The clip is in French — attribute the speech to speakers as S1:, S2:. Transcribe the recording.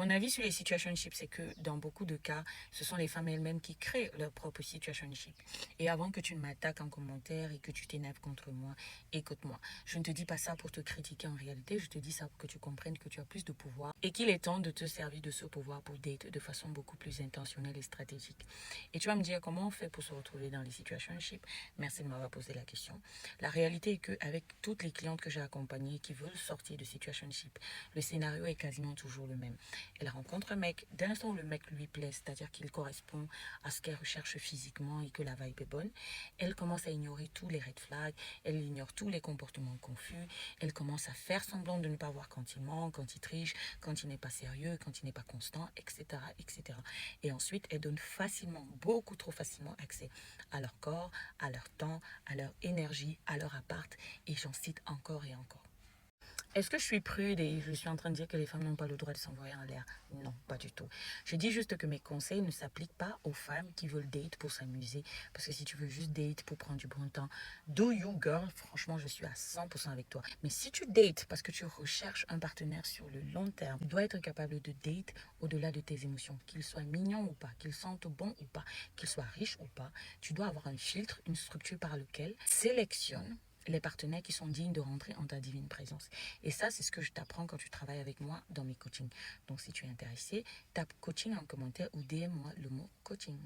S1: Mon avis sur les situationships, c'est que dans beaucoup de cas, ce sont les femmes elles-mêmes qui créent leur propre situationship. Et avant que tu ne m'attaques en commentaire et que tu t'énerves contre moi, écoute-moi. Je ne te dis pas ça pour te critiquer en réalité, je te dis ça pour que tu comprennes que tu as plus de pouvoir et qu'il est temps de te servir de ce pouvoir pour date de façon beaucoup plus intentionnelle et stratégique. Et tu vas me dire comment on fait pour se retrouver dans les situationships. Merci de m'avoir posé la question. La réalité est qu'avec toutes les clientes que j'ai accompagnées qui veulent sortir de situationship, le scénario est quasiment toujours le même. Elle rencontre un mec, dès l'instant où le mec lui plaît, c'est-à-dire qu'il correspond à ce qu'elle recherche physiquement et que la vibe est bonne, elle commence à ignorer tous les red flags, elle ignore tous les comportements confus, elle commence à faire semblant de ne pas voir quand il ment, quand il triche, quand il n'est pas sérieux, quand il n'est pas constant, etc., etc. Et ensuite, elle donne facilement, beaucoup trop facilement accès à leur corps, à leur temps, à leur énergie, à leur appart, et j'en cite encore et encore. Est-ce que je suis prude et je suis en train de dire que les femmes n'ont pas le droit de s'envoyer en l'air? Non, pas du tout. Je dis juste que mes conseils ne s'appliquent pas aux femmes qui veulent date pour s'amuser. Parce que si tu veux juste date pour prendre du bon temps, do you girl, franchement, je suis à 100% avec toi. Mais si tu dates parce que tu recherches un partenaire sur le long terme, tu dois être capable de date au-delà de tes émotions. Qu'il soit mignon ou pas, qu'il sente bon ou pas, qu'il soit riche ou pas. Tu dois avoir un filtre, une structure par lequel sélectionne les partenaires qui sont dignes de rentrer en ta divine présence. Et ça, c'est ce que je t'apprends quand tu travailles avec moi dans mes coachings. Donc, si tu es intéressé, tape coaching en commentaire ou DM-moi le mot coaching.